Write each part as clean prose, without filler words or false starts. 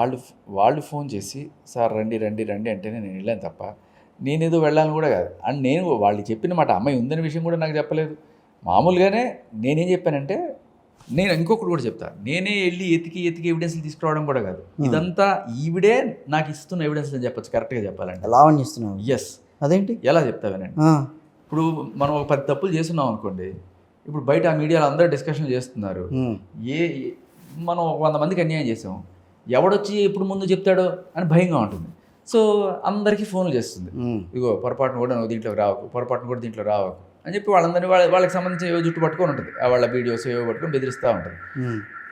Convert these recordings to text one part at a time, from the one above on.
వాళ్ళు వాళ్ళు ఫోన్ చేసి సార్ రండి రండి రండి అంటేనే నేను వెళ్ళాను తప్ప నేనేదో వెళ్ళాలని కూడా కాదు. అండ్ నేను వాళ్ళు చెప్పిన మాట అమ్మాయి ఉందనే విషయం కూడా నాకు చెప్పలేదు. మామూలుగానే నేనేం చెప్పానంటే, నేను ఇంకొకటి కూడా చెప్తా, నేనే వెళ్ళి ఎతికి ఎవిడెన్స్లు తీసుకురావడం కూడా కాదు. ఇదంతా ఈవిడే నాకు ఇస్తున్న ఎవిడెన్స్ అని చెప్పచ్చు కరెక్ట్గా చెప్పాలంటే. లావణ్య ఇస్తున్నావు? ఎస్. అదేంటి ఎలా చెప్తావేనండి? ఇప్పుడు మనం ఒక 10 తప్పులు చేస్తున్నాం అనుకోండి, ఇప్పుడు బయట ఆ మీడియాలో అందరూ డిస్కషన్ చేస్తున్నారు, మనం 100 మందికి అన్యాయం చేసాం, ఎవడొచ్చి ఇప్పుడు ముందు చెప్తాడో అని భయంగా ఉంటుంది. సో అందరికీ ఫోన్లు చేస్తుంది, ఇగో పొరపాటును కూడా నువ్వు దీంట్లోకి రావకు, పొరపాటును కూడా దీంట్లో రావకు అని చెప్పి వాళ్ళందరినీ వాళ్ళకి సంబంధించిన ఏవో జుట్టు పట్టుకొని ఉంటుంది, వాళ్ళ వీడియోస్ ఏవో పట్టుకొని బెదిరిస్తూ ఉంటుంది.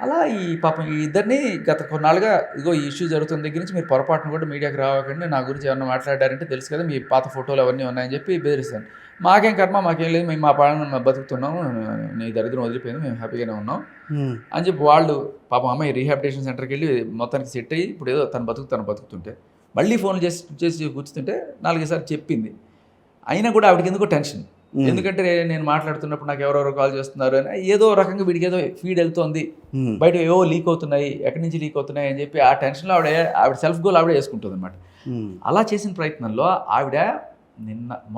అలా ఈ పాపం ఈ ఇద్దరిని గత కొన్నాళ్ళుగా ఇగో ఈ ఇష్యూ జరుగుతున్న దగ్గర నుంచి మీరు పొరపాటును కూడా మీడియాకి రావకండి, నా గురించి ఏమన్నా మాట్లాడారంటే తెలుసు కదా, మీ పాత ఫోటోలు అవన్నీ ఉన్నాయని చెప్పి బెదిరిస్తాను. మాకేం కర్మ, మాకేం లేదు, మేము మా పాలన బతుకుతున్నాము, నీ దరిద్రం వదిలిపోయింది, మేము హ్యాపీగానే ఉన్నాం అని చెప్పి వాళ్ళు పాపం అమ్మాయి రీహాబిలిటేషన్ సెంటర్కి వెళ్ళి మొత్తానికి సెట్ అయ్యి ఇప్పుడు ఏదో తను బతుకుతుంటే మళ్ళీ ఫోన్లు చేసి కూర్చుంటే 4 సార్లు చెప్పింది. అయినా కూడా ఆవిడకి ఎందుకో టెన్షన్. ఎందుకంటే నేను మాట్లాడుతున్నప్పుడు నాకు ఎవరెవరో కాల్ చేస్తున్నారు అని ఏదో రకంగా వీడికి ఏదో ఫీడ్ వెళ్తుంది, బయట ఏవో లీక్ అవుతున్నాయి, ఎక్కడి నుంచి లీక్ అవుతున్నాయి అని చెప్పి ఆ టెన్షన్లో ఆవిడ సెల్ఫ్ గోల్ ఆవిడే వేసుకుంటుంది అనమాట. అలా చేసిన ప్రయత్నంలో ఆవిడ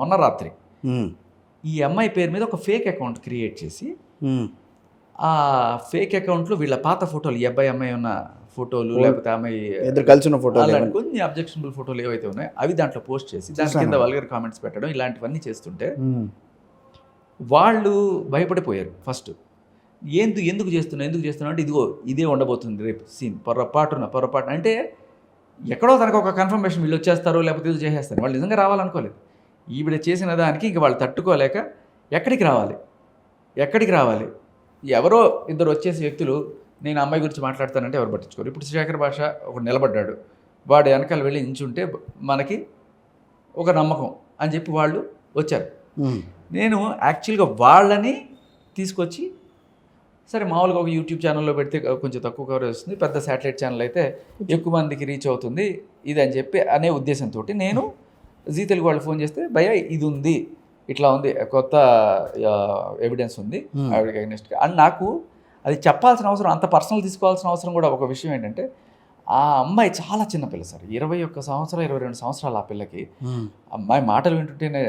మొన్న రాత్రి ఈ అమ్మాయి పేరు మీద ఒక ఫేక్ అకౌంట్ క్రియేట్ చేసి ఆ ఫేక్ అకౌంట్లో వీళ్ళ పాత ఫోటోలు, ఈ అమ్మాయి ఉన్న ఫోటోలు లేకపోతే అమ్మాయి కలిసిన ఫోటోలు, కొన్ని అబ్జెక్షనబుల్ ఫోటోలు ఏవైతే ఉన్నాయో అవి దాంట్లో పోస్ట్ చేసి దాని కింద వల్గర్ కామెంట్స్ పెట్టడం, ఇలాంటివన్నీ చేస్తుంటే వాళ్ళు భయపడిపోయారు. ఫస్ట్ ఎందుకు చేస్తున్నా అంటే ఇదిగో ఇదే ఉండబోతుంది రేపు సీన్, పొరపాటు అంటే ఎక్కడో తనకు ఒక కన్ఫర్మేషన్ వీళ్ళు వచ్చేస్తారు లేకపోతే ఇది చేసేస్తారు. వాళ్ళు నిజంగా రావాలనుకోలేదు. ఈవిడ చేసిన దానికి ఇంక వాళ్ళు తట్టుకోలేక ఎక్కడికి రావాలి, ఎవరో ఇద్దరు వచ్చేసి వ్యక్తులు నేను అమ్మాయి గురించి మాట్లాడతానంటే ఎవరు పట్టించుకోరు. ఇప్పుడు శేఖర్ భాష ఒకడు నిలబడ్డాడు, వాడు వెనకాల వెళ్ళి నించుంటే మనకి ఒక నమ్మకం అని చెప్పి వాళ్ళు వచ్చారు. నేను యాక్చువల్గా వాళ్ళని తీసుకొచ్చి సరే మామూలుగా ఒక యూట్యూబ్ ఛానల్లో పెడితే కొంచెం తక్కువ కవరేజ్ వస్తుంది, పెద్ద శాటిలైట్ ఛానల్ అయితే ఎక్కువ మందికి రీచ్ అవుతుంది ఇది అని చెప్పి అనే ఉద్దేశంతో నేను జీ తెలుగు వాళ్ళు ఫోన్ చేస్తే భయ ఇది ఉంది, ఇట్లా ఉంది, కొత్త ఎవిడెన్స్ ఉంది ఆవిడకి అగెనిస్ట్గా అని. నాకు అది చెప్పాల్సిన అవసరం, అంత పర్సనల్ తీసుకోవాల్సిన అవసరం కూడా ఒక విషయం ఏంటంటే, ఆ అమ్మాయి చాలా చిన్నపిల్ల సార్, 21 సంవత్సరాలు 22 సంవత్సరాలు ఆ పిల్లకి. అమ్మాయి మాటలు వింటుంటేనే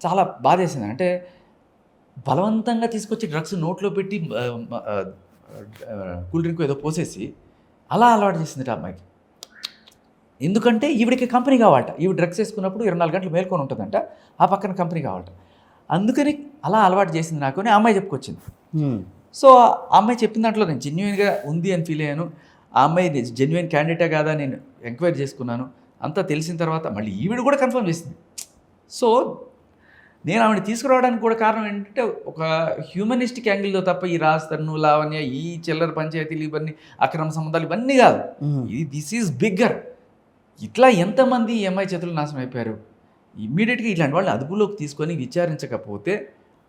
చాలా బాధేసింది. అంటే బలవంతంగా తీసుకొచ్చి డ్రగ్స్ నోట్లో పెట్టి కూల్ డ్రింక్ ఏదో పోసేసి అలా అలవాటు చేసింది ఆ అమ్మాయికి. ఎందుకంటే ఈవిడికి కంపెనీ కావాలట, ఈవిడ డ్రగ్స్ వేసుకున్నప్పుడు 24 గంటలు మేల్కొని ఉంటుందంట, ఆ పక్కన కంపెనీ కావాలట, అందుకని అలా అలవాటు చేసింది నాకు అని అమ్మాయి చెప్పుకొచ్చింది. సో ఆ అమ్మాయి చెప్పిన దాంట్లో నేను జెన్యున్గా ఉంది అని ఫీల్ అయ్యాను. ఆ అమ్మాయి జెన్యున్ క్యాండిడేటే కాదా నేను ఎంక్వైరీ చేసుకున్నాను. అంతా తెలిసిన తర్వాత మళ్ళీ ఈవిడ కూడా కన్ఫర్మ్ చేసింది. సో నేను ఆవిడ తీసుకురావడానికి కూడా కారణం ఏంటంటే ఒక హ్యూమనిస్టిక్ యాంగిల్తో తప్ప ఈ రాజతను లావణ్య ఈ చిల్లర పంచాయతీలు ఇవన్నీ అక్రమ సంబంధాలు ఇవన్నీ కాదు. This is bigger. ఇట్లా ఎంతమంది ఈ అమ్మాయి చేతులు నాశనం అయిపోయారు. ఇమ్మీడియట్గా ఇట్లాంటి వాళ్ళని అదుపులోకి తీసుకొని విచారించకపోతే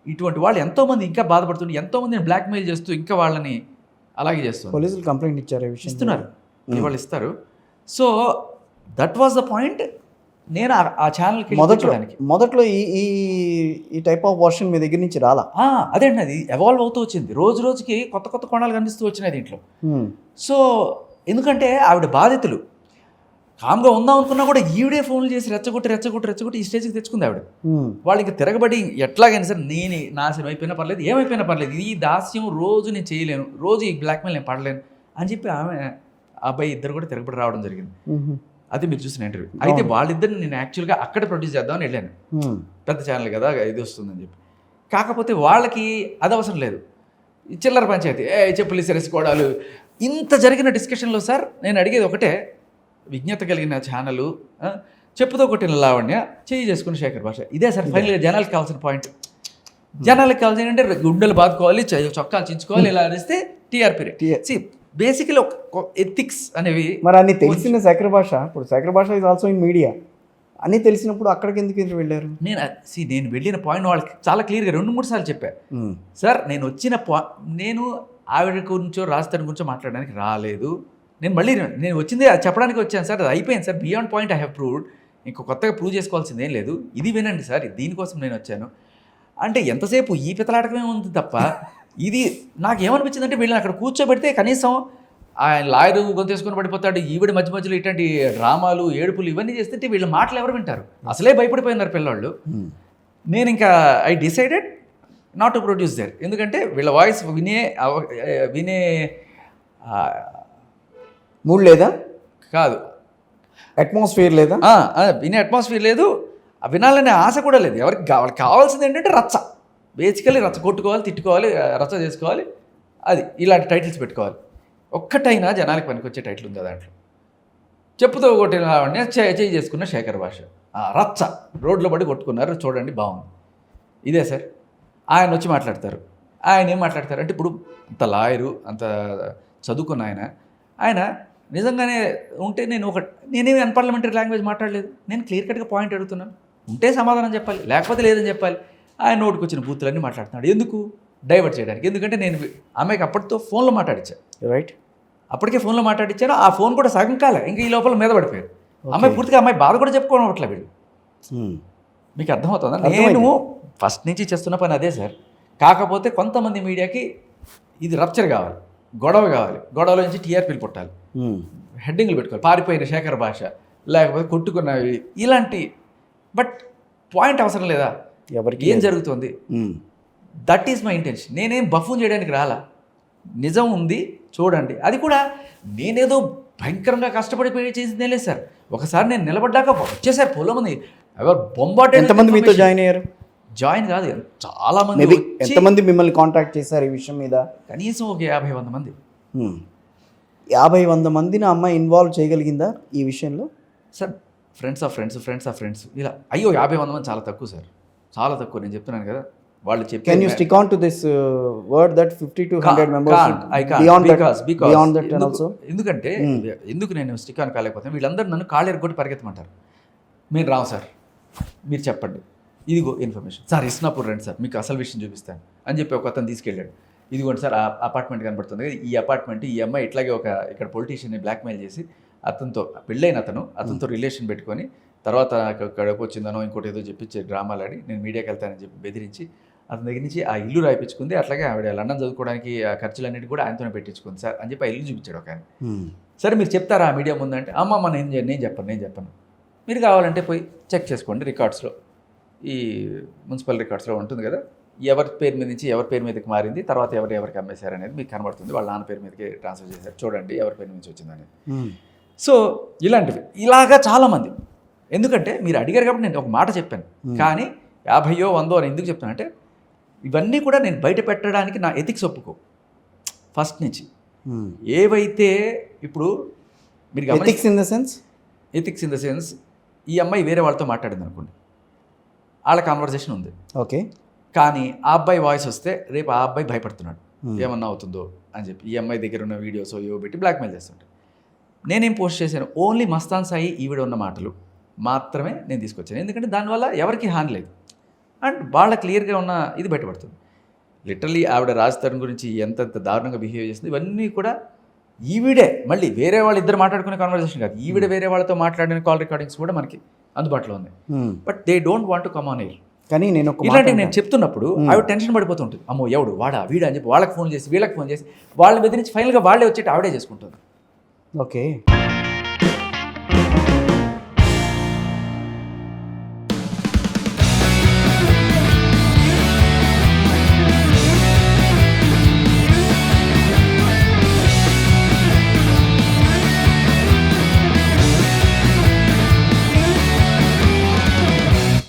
ఇటువంటి వాళ్ళు ఎంతోమంది ఇంకా బాధపడుతుంటే, ఎంతోమందిని బ్లాక్మెయిల్ చేస్తూ ఇంకా వాళ్ళని అలాగే చేస్తారు. పోలీసులు కంప్లైంట్ ఇస్తున్నారు, వాళ్ళు ఇస్తారు. So that was the point. నేను ఆ ఛానల్కి మొదట్లో ఈ టైప్ ఆఫ్ వర్షన్ మీ దగ్గర నుంచి రాలా? అదేంటి, అది ఎవాల్వ్ అవుతూ వచ్చింది, రోజు రోజుకి కొత్త కోణాలు కనిపిస్తూ వచ్చినాయి దీంట్లో. సో ఎందుకంటే ఆవిడ బాధితులు కామ్గా ఉందాం అనుకున్నా కూడా ఈవిడే ఫోన్లు చేసి రెచ్చగొట్టి ఈ స్టేజ్కి తెచ్చుకుంది ఆవిడ. వాళ్ళు ఇంకా తిరగబడి ఎట్లాగైనా సరే నేను నాశనం అయిపోయినా పర్లేదు, ఏమైపోయినా పర్లేదు, ఈ దాస్యం రోజు నేను చేయలేను, రోజు ఈ బ్లాక్మెయిల్ నేను పడలేను అని చెప్పి ఆమె అబ్బాయి ఇద్దరు కూడా తిరగబడి రావడం జరిగింది. అది మీరు చూసిన ఇంటర్వ్యూ. అయితే వాళ్ళిద్దరిని నేను యాక్చువల్గా అక్కడ ప్రొడ్యూస్ చేద్దామని వెళ్ళాను, పెద్ద ఛానల్ కదా ఇది వస్తుందని చెప్పి. కాకపోతే వాళ్ళకి అది అవసరం లేదు, చిల్లర పంచాయతీ చెప్పులు సెరేసుకోవడాలు ఇంత జరిగిన డిస్కషన్లో సార్ నేను అడిగేది ఒకటే, విజ్ఞత కలిగిన ఛానలు చెప్పుతో కొట్టిన లావణ్య చేయి చేసుకుని శేఖర్ భాష, ఇదే సార్ ఫైనల్గా జనాలకు కావాల్సిన పాయింట్. జనాలకు కావాల్సిన ఏంటంటే గుండెలు బాదుకోవాలి, చొక్కాలు చించుకోవాలి, ఇలా అనిస్తే టీఆర్పీ. బేసికలీ ఒక ఎథిక్స్ అనేవి మరి అన్ని తెలిసిన శేఖర్ భాష, ఇప్పుడు శేఖర్ భాష ఈజ్ ఆల్సో ఇన్ మీడియా, అన్నీ తెలిసినప్పుడు అక్కడికి ఎందుకు వెళ్ళారు? నేను వెళ్ళిన పాయింట్ వాళ్ళకి చాలా క్లియర్గా 2-3 సార్లు చెప్పాను సార్. నేను వచ్చిన నేను ఆవిడ గురించో రాజధాని గురించో మాట్లాడడానికి రాలేదు, నేను వచ్చింది అది చెప్పడానికి వచ్చాను సార్, అది అయిపోయింది sir, beyond point I have proved, ఇంకో కొత్తగా ప్రూవ్ చేసుకోవాల్సింది ఏం లేదు, ఇది వినండి సార్, దీనికోసం నేను వచ్చాను అంటే ఎంతసేపు ఈ పితలాటకమే ఉంది తప్ప ఇది నాకేమనిపించిందంటే వీళ్ళని అక్కడ కూర్చోబెడితే కనీసం ఆయన లాయరు గొంతేసుకొని పడిపోతాడు, ఈవిడ మధ్య మధ్యలో ఇట్లాంటి డ్రామాలు ఏడుపులు ఇవన్నీ చేస్తుంటే వీళ్ళ మాటలు ఎవరు వింటారు? అసలే భయపడిపోయినారు పిల్లవాళ్ళు. నేను ఇంకా I decided not to produce there. ఎందుకంటే వీళ్ళ వాయిస్ వినే మూడ్ లేదా, కాదు అట్మాస్ఫియర్ లేదా, వినే అట్మాస్ఫియర్ లేదు, వినాలనే ఆశ కూడా లేదు. వాళ్ళకి కావాల్సింది ఏంటంటే రచ్చ, బేసికలీ రచ్చ కొట్టుకోవాలి, తిట్టుకోవాలి, రచ్చ చేసుకోవాలి, అది ఇలాంటి టైటిల్స్ పెట్టుకోవాలి. ఒక్కటైనా జనానికి పనికొచ్చే టైటిల్ ఉంది దాంట్లో. చెప్పుతో కొట్టిన లావణ్య చేయి చేసుకున్న శేఖర్ భాష, రచ్చ రోడ్లో పడి కొట్టుకున్నారు, చూడండి బాగుంది. ఇదే సార్. ఆయన వచ్చి మాట్లాడతారు. ఆయన ఏం మాట్లాడతారు అంటే, ఇప్పుడు అంత లాయరు, అంత చదువుకున్న ఆయన నిజంగానే ఉంటే నేనేమి అన్పార్లమెంటరీ లాంగ్వేజ్ మాట్లాడలేదు. నేను క్లియర్ కట్గా పాయింట్ అడుగుతున్నాను. ఉంటే సమాధానం చెప్పాలి, లేకపోతే లేదని చెప్పాలి. ఆయన నోటికి వచ్చిన బూతులన్నీ మాట్లాడుతున్నాడు. ఎందుకు? డైవర్ట్ చేయడానికి. ఎందుకంటే నేను అమ్మాయికి అప్పటితో ఫోన్లో మాట్లాడించాను, రైట్? అప్పటికే ఫోన్లో మాట్లాడించాను. ఆ ఫోన్ కూడా సగం కాలే, ఇంకా ఈ లోపల మీద పడిపోయారు. అమ్మాయి పూర్తిగా అమ్మాయి బాధ కూడా చెప్పుకోవడం అట్లా వీళ్ళు. మీకు అర్థమవుతుందా? నేను ఫస్ట్ నుంచి చేస్తున్న పని అదే సార్. కాకపోతే కొంతమంది మీడియాకి ఇది రప్చర్ కావాలి, గొడవ కావాలి, గొడవలో నుంచి టీఆర్పీలు పుట్టాలి, హెడ్డింగ్లు పెట్టుకోవాలి, పారిపోయిన శేఖర్ భాష, లేకపోతే కొట్టుకున్నవి, ఇలాంటి. బట్ పాయింట్ అవసరం లేదా? ఎవరికి ఏం జరుగుతుంది? That is my intention. నేనేం బఫూన్ చేయడానికి రాలా, నిజం ఉంది చూడండి. అది కూడా నేనేదో భయంకరంగా కష్టపడి చేసిందే లేదు సార్. ఒకసారి నేను నిలబడ్డాక వచ్చేసారు పొలం మంది, ఎవరు బొంబాట్. ఎంతమంది మీతో జాయిన్ అయ్యారు? జాయిన్ కాదు, చాలా మంది. ఎంతమంది మిమ్మల్ని కాంటాక్ట్ చేశారు ఈ విషయం మీద? కనీసం ఒక 50-100 మంది. 50-100 మందిని అమ్మాయి ఇన్వాల్వ్ చేయగలిగిందా ఈ విషయంలో? సార్ ఫ్రెండ్స్ ఆఫ్ ఫ్రెండ్స్ ఇలా. అయ్యో 50-100 మంది చాలా తక్కువ సార్, చాలా తక్కువ. నేను చెప్తున్నాను కదా, వాళ్ళు చెప్పి. Can you stick on to this word that 50 to 100 members? I can't. Beyond that and also? ఎందుకంటే ఎందుకు నేను స్టిక్ ఆన్ కాలేకపోతే, వీళ్ళందరూ నన్ను కాళ్ళు ఎరగొట్టి పరిగెత్తమంటారు. మీరు రావు సార్, మీరు చెప్పండి, ఇదిగో ఇన్ఫర్మేషన్ సార్, ఇస్నాపూర్ రండి సార్, మీకు అసలు విషయం చూపిస్తాను అని చెప్పి ఒక అతను తీసుకెళ్ళాడు. ఇదిగోండి సార్, ఆ అపార్ట్మెంట్ కనబడుతుంది, ఈ అపార్ట్మెంట్, ఈ అమ్మాయి ఇట్లాగే ఇక్కడ పొలిటీషియన్ని బ్లాక్మెయిల్ చేసి అతనితో పెళ్ళైన అతనితో రిలేషన్ పెట్టుకొని తర్వాత కడుపు వచ్చిందనో ఇంకోటి ఏదో చెప్పించి డ్రామాలాడి నేను మీడియాకి వెళ్తానని చెప్పి బెదిరించి అతని దగ్గర నుంచి ఆ ఇల్లు రాయిపించుకుంది. అట్లాగే ఆవిడ లండన్ చదువుకోవడానికి ఆ ఖర్చులన్నిటి కూడా ఆయనతోనే పెట్టించుకుంది సార్ అని చెప్పి ఆ ఇల్లు చూపించాడు ఒక ఆయన. సరే మీరు చెప్తారా ఆ మీడియా ముందంటే, అమ్మమ్మ నేను చెప్పను, మీరు కావాలంటే పోయి చెక్ చేసుకోండి రికార్డ్స్లో, ఈ మున్సిపల్ రికార్డ్స్లో ఉంటుంది కదా, ఎవరి పేరు మీద నుంచి ఎవరి పేరు మీదకి మారింది, తర్వాత ఎవరికి అమ్మేశారు అనేది మీకు కనబడుతుంది. వాళ్ళ నాన్న పేరు మీదకి ట్రాన్స్ఫర్ చేశారు, చూడండి ఎవరి పేరు నుంచి వచ్చిందనేది. సో ఇలాంటివి ఇలాగా చాలామంది. ఎందుకంటే మీరు అడిగారు కాబట్టి నేను ఒక మాట చెప్పాను, కానీ 50-100 అని ఎందుకు చెప్తాను అంటే, ఇవన్నీ కూడా నేను బయట పెట్టడానికి నా ఎథిక్స్ ఒప్పుకో ఫస్ట్ నుంచి. ఏవైతే ఇప్పుడు మీరు ఎథిక్స్ ఇన్ ద సెన్స్ ఈ అమ్మాయి వేరే వాళ్ళతో మాట్లాడింది అనుకోండి, వాళ్ళ కాన్వర్జేషన్ ఉంది, ఓకే, కానీ ఆ అబ్బాయి వాయిస్ వస్తే రేపు ఆ అబ్బాయి భయపడుతున్నాడు ఏమన్నా అవుతుందో అని చెప్పి, ఈ అమ్మాయి దగ్గర ఉన్న వీడియోస్ ఏవో పెట్టి బ్లాక్మెయిల్ చేస్తుంటాడు. నేనేం పోస్ట్ చేశాను, ఓన్లీ మస్తాన్ సాయి ఈవిడ ఉన్న మాటలు మాత్రమే నేను తీసుకొచ్చాను. ఎందుకంటే దానివల్ల ఎవరికి హాని లేదు అండ్ వాళ్ళ క్లియర్గా ఉన్న ఇది బయటపడుతుంది. లిటరలీ ఆవిడ రాజ్ తరుణ్ గురించి ఎంత దారుణంగా బిహేవ్ చేస్తుంది, ఇవన్నీ కూడా ఈవిడే మళ్ళీ వేరే వాళ్ళు ఇద్దరు మాట్లాడుకునే కాన్వర్సేషన్ కాదు, ఈవిడ వేరే వాళ్ళతో మాట్లాడిన కాల్ రికార్డింగ్స్ కూడా మనకి అందుబాటులో ఉన్నాయి. But they don't want to come on air. కానీ నేను ఇలాంటివి నేను చెప్తున్నప్పుడు ఆవిడ టెన్షన్ పడిపోతుంటుంది, అమ్మో ఎవడు వాడా వీడా అని చెప్పి వాళ్ళకి ఫోన్ చేసి వీళ్ళకి ఫోన్ చేసి వాళ్ళ బెదిరించి ఫైనల్గా వాళ్ళే వచ్చేటి ఆవిడే చేసుకుంటుంది. ఓకే.